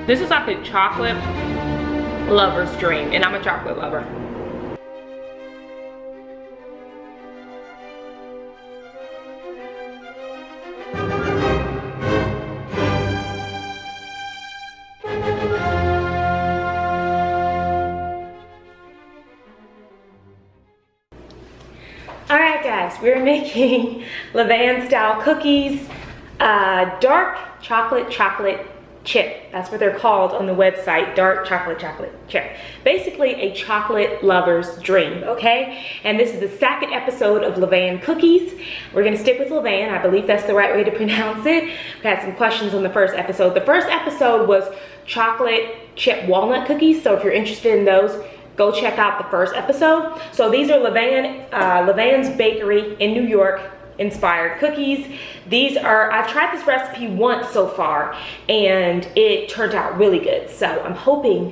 This is like a chocolate lover's dream, and I'm a chocolate lover. Alright guys, we're making Levain style cookies, dark chocolate chip. That's what they're called on the website, dark chocolate chip. Basically a chocolate lover's dream, okay? And this is the second episode of Levain cookies. We're gonna stick with Levain. I believe that's the right way to pronounce it. We had some questions on the first episode. The first episode was chocolate chip walnut cookies, so if you're interested in those, go check out the first episode. So these are Levain's Bakery in New York inspired cookies. These are, I've tried this recipe once so far and it turned out really good. So I'm hoping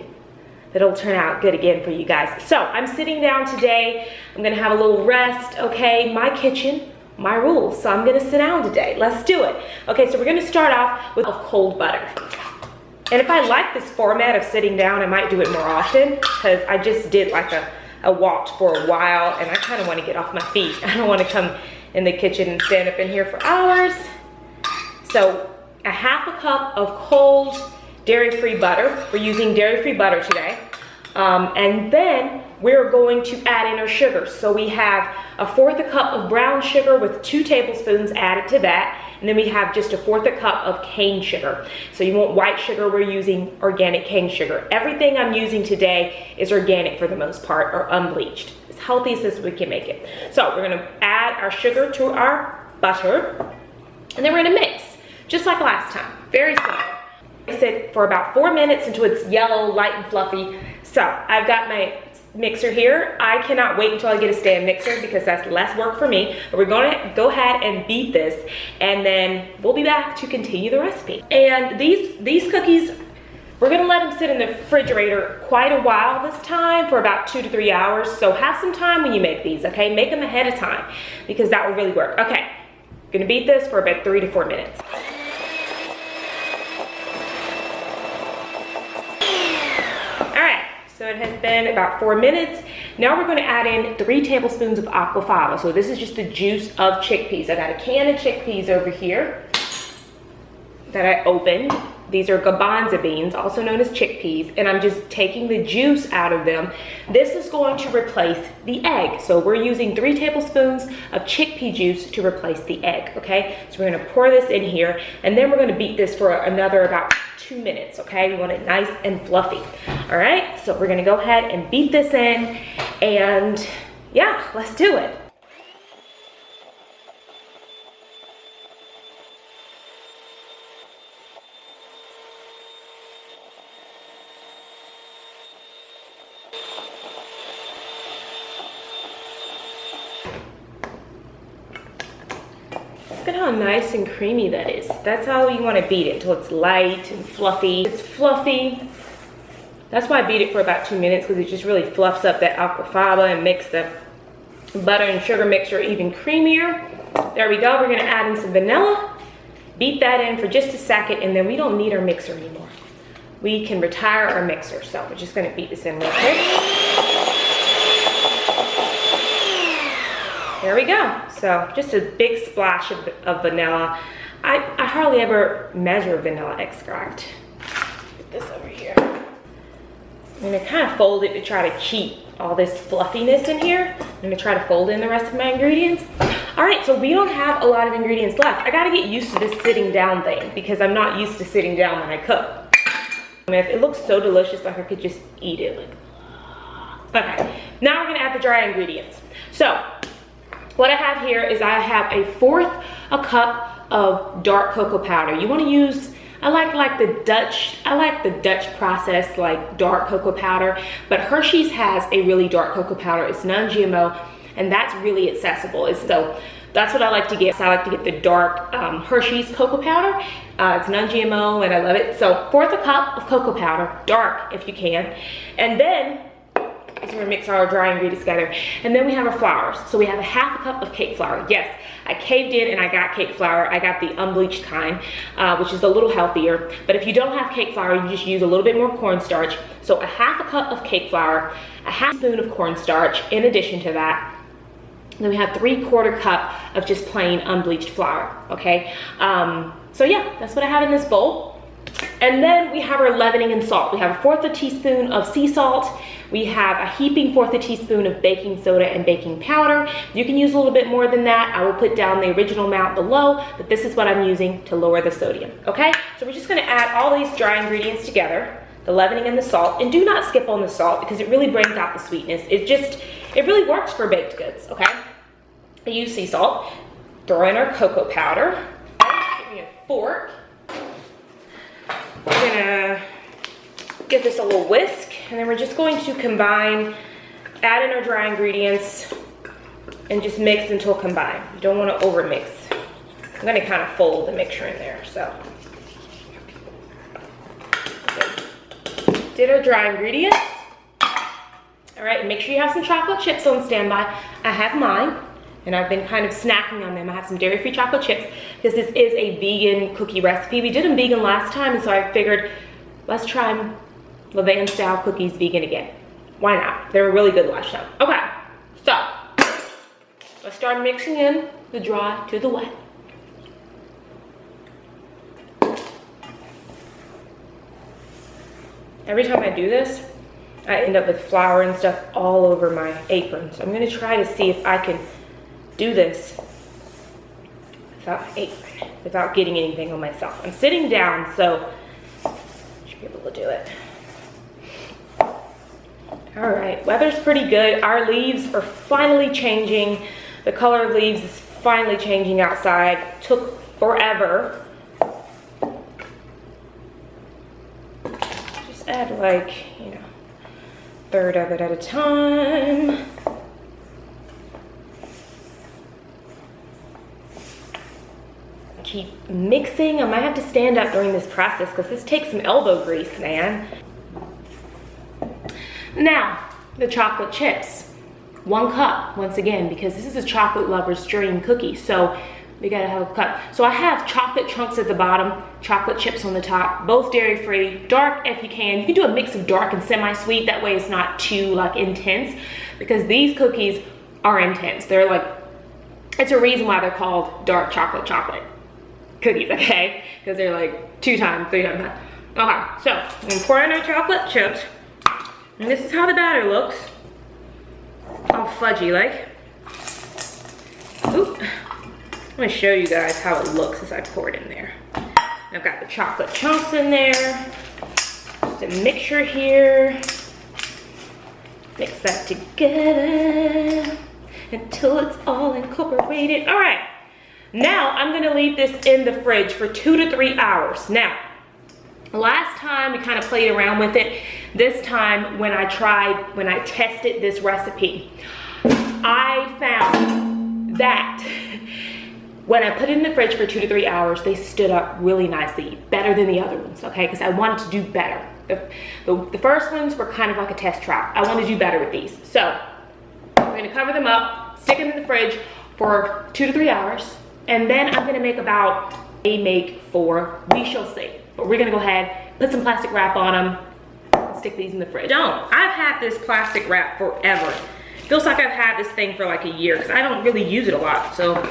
that it'll turn out good again for you guys. So I'm sitting down today. I'm gonna have a little rest, okay? My kitchen, my rules. So I'm gonna sit down today. Let's do it. Okay, so we're gonna start off with cold butter. And if I like this format of sitting down, I might do it more often because I just did like a walk for a while and I kind of want to get off my feet. I don't want to come in the kitchen and stand up in here for hours. So a half a cup of cold dairy-free butter. We're using dairy-free butter today. And then we're going to add in our sugar. So we have 1/4 cup of brown sugar with 2 tablespoons added to that. And then we have just 1/4 cup of cane sugar. So you want white sugar, we're using organic cane sugar. Everything I'm using today is organic for the most part, or unbleached. As healthy as we can make it. So we're gonna add our sugar to our butter, and then we're gonna mix, just like last time, very simple. Mix it for about 4 minutes until it's yellow, light and fluffy. So I've got my mixer here. I cannot wait until I get a stand mixer because that's less work for me. But we're gonna go ahead and beat this and then we'll be back to continue the recipe. And these cookies, we're gonna let them sit in the refrigerator quite a while this time, for about 2 to 3 hours. So have some time when you make these, okay? Make them ahead of time because that will really work. Okay, gonna beat this for about 3 to 4 minutes. So it has been about 4 minutes. Now we're gonna add in 3 tablespoons of aquafaba. So this is just the juice of chickpeas. I got a can of chickpeas over here that I opened. These are garbanzo beans, also known as chickpeas, and I'm just taking the juice out of them. This is going to replace the egg. So we're using 3 tablespoons of chickpea juice to replace the egg, okay? So we're gonna pour this in here, and then we're gonna beat this for another about 2 minutes, okay? We want it nice and fluffy. All right, so we're gonna go ahead and beat this in, and yeah, let's do it. Look at how nice and creamy that is. That's how you want to beat it, until it's light and fluffy. It's fluffy. That's why I beat it for about 2 minutes, because it just really fluffs up that aquafaba and makes the butter and sugar mixture even creamier. There we go. We're going to add in some vanilla. Beat that in for just a second, and then we don't need our mixer anymore. We can retire our mixer. So we're just going to beat this in real quick. There we go. So just a big splash of vanilla. I hardly ever measure vanilla extract. Put this over here. I'm gonna kind of fold it to try to keep all this fluffiness in here. I'm gonna try to fold in the rest of my ingredients. All right, so we don't have a lot of ingredients left. I gotta get used to this sitting down thing because I'm not used to sitting down when I cook. I mean, it looks so delicious, like I could just eat it. Like, okay, now we're gonna add the dry ingredients. So, what I have here is I have 1/4 cup of dark cocoa powder. You want to use, I like the Dutch process, like dark cocoa powder, but Hershey's has a really dark cocoa powder. It's non-GMO, and that's really accessible. So that's what I like to get. So I like to get the dark Hershey's cocoa powder. It's non-GMO and I love it. So 1/4 cup of cocoa powder, dark if you can, and then so we're gonna mix our dry ingredients together. And then we have our flours. So we have 1/2 cup of cake flour. Yes, I caved in and I got cake flour. I got the unbleached kind, which is a little healthier. But if you don't have cake flour, you just use a little bit more cornstarch. So a half a cup of cake flour, a half spoon of cornstarch in addition to that. Then we have 3/4 cup of just plain unbleached flour, okay? So yeah, that's what I have in this bowl. And then we have our leavening and salt. We have 1/4 teaspoon of sea salt. We have a heaping 1/4 teaspoon of baking soda and baking powder. You can use a little bit more than that. I will put down the original amount below, but this is what I'm using to lower the sodium, okay? So we're just gonna add all these dry ingredients together, the leavening and the salt, and do not skip on the salt because it really brings out the sweetness. It really works for baked goods, okay? I use sea salt. Throw in our cocoa powder. Give me a fork. We're gonna give this a little whisk, and then we're just going to combine, add in our dry ingredients, and just mix until combined. You don't want to over mix. I'm gonna kind of fold the mixture in there, so. Okay. Did our dry ingredients. All right, make sure you have some chocolate chips on standby. I have mine, and I've been kind of snacking on them. I have some dairy-free chocolate chips because this is a vegan cookie recipe. We did them vegan last time, and so I figured let's try Levain style cookies vegan again. Why not? They were really good last time. Okay, so let's start mixing in the dry to the wet. Every time I do this, I end up with flour and stuff all over my apron. So I'm gonna try to see if I can do this without my apron, without getting anything on myself. I'm sitting down, so I should be able to do it. All right, weather's pretty good. Our leaves are finally changing. The color of leaves is finally changing outside. It took forever. Just add like, you know, 1/3 of it at a time. Keep mixing. I might have to stand up during this process because this takes some elbow grease, man. Now, the chocolate chips. 1 cup, once again, because this is a chocolate lover's dream cookie, so we gotta have a cup. So I have chocolate chunks at the bottom, chocolate chips on the top, both dairy-free, dark if you can. You can do a mix of dark and semi-sweet, that way it's not too like intense, because these cookies are intense. They're like, it's a reason why they're called dark chocolate cookies, okay? Because they're like 2 times, 3 times. Okay, so I'm gonna pour in our chocolate chips. And this is how the batter looks. All fudgy like. Oop. I'm gonna show you guys how it looks as I pour it in there. I've got the chocolate chunks in there. Just a mixture here. Mix that together until it's all incorporated. All right, now I'm gonna leave this in the fridge for 2 to 3 hours. Now, last time we kind of played around with it. This time when I tested this recipe, I found that when I put it in the fridge for 2 to 3 hours, they stood up really nicely, better than the other ones, okay? Because I wanted to do better. The first ones were kind of like a test trial. I want to do better with these. So I'm gonna cover them up, stick them in the fridge for 2 to 3 hours, and then I'm gonna make about, they make 4, we shall see. But we're gonna go ahead, put some plastic wrap on them, and stick these in the fridge. I've had this plastic wrap forever. Feels like I've had this thing for like a year because I don't really use it a lot, so.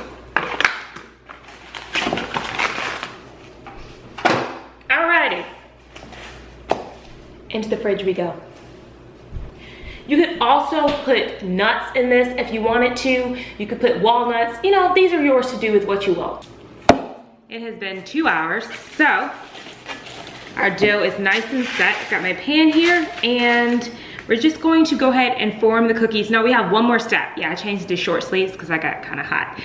Alrighty, into the fridge we go. You could also put nuts in this if you wanted to. You could put walnuts. You know, these are yours to do with what you will. It has been 2 hours, so our dough is nice and set. I've got my pan here, and we're just going to go ahead and form the cookies. No, we have one more step. Yeah, I changed it to short sleeves because I got kind of hot.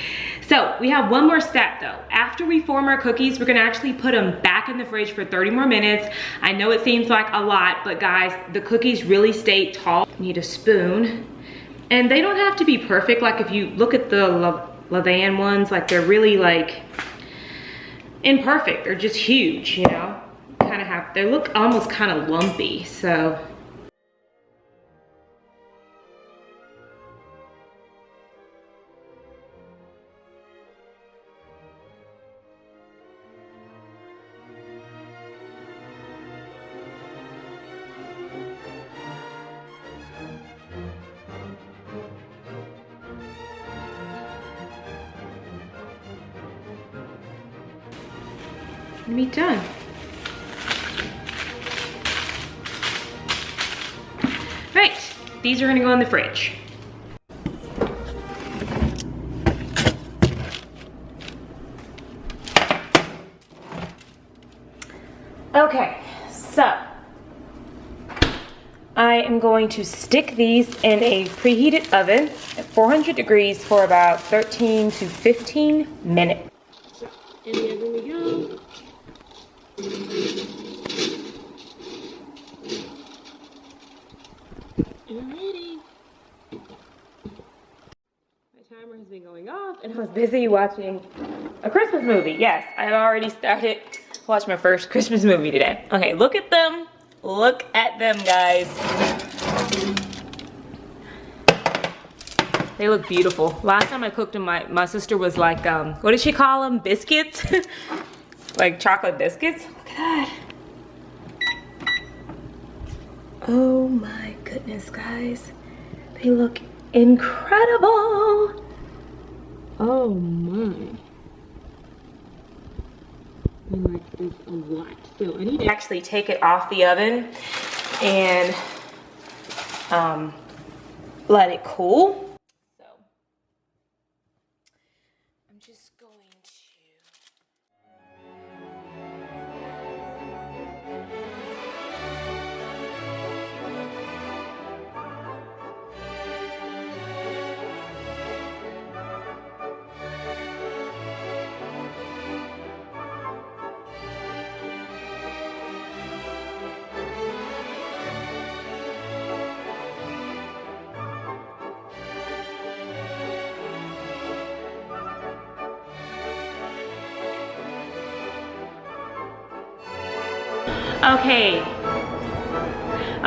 So we have one more step though. After we form our cookies, we're gonna actually put them back in the fridge for 30 more minutes. I know it seems like a lot, but guys, the cookies really stay tall. You need a spoon. And they don't have to be perfect. Like if you look at the Levain ones, like they're really like imperfect. They're just huge, you know? Kind of have, they look almost kind of lumpy, so. and be done. Right, these are gonna go in the fridge. Okay, so I am going to stick these in a preheated oven at 400 degrees for about 13 to 15 minutes. So in the oven we go. And ready. My timer has been going off and I was busy watching a Christmas movie. Yes, I've already started watching my first Christmas movie today. Okay, look at them. Look at them, guys. They look beautiful. Last time I cooked them, my sister was like, what did she call them? Biscuits? Like chocolate biscuits. Look at that. Oh my goodness, guys. They look incredible. Oh my. I like this a lot. So I need to actually take it off the oven and let it cool. So I'm just going to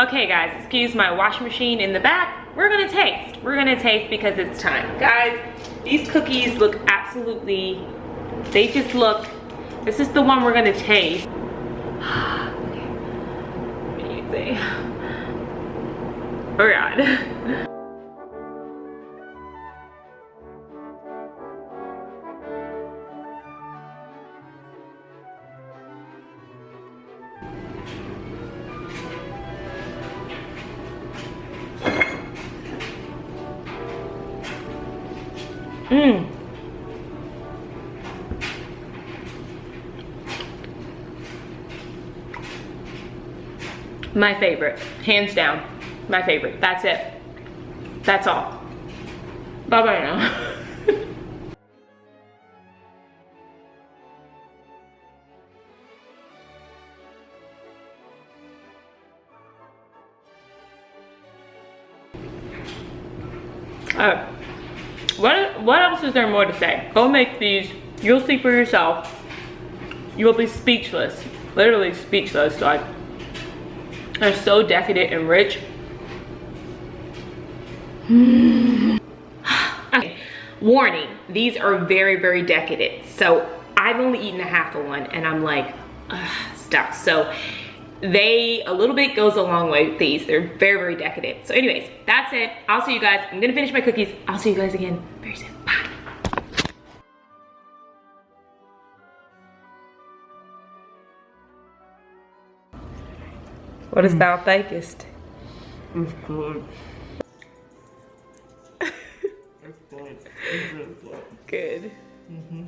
Okay guys, excuse my washing machine in the back. We're gonna taste because it's time. Guys, these cookies look absolutely, they just look, this is the one we're gonna taste. Okay, what do you say? Oh God. My favorite, hands down, my favorite. That's it. That's all. Bye-bye now. What else is there more to say? Go make these. You'll see for yourself. You will be speechless. Literally speechless. So they're so decadent and rich. Okay. Warning, these are very, very decadent. So I've only eaten a half of one and I'm like, stuck. So a little bit goes a long way with these. They're very, very decadent. So anyways, that's it. I'll see you guys. I'm gonna finish my cookies. I'll see you guys again very soon. Bye. What is thou thinkest? It's good. It's good. It's really good. Good. Mm-hmm.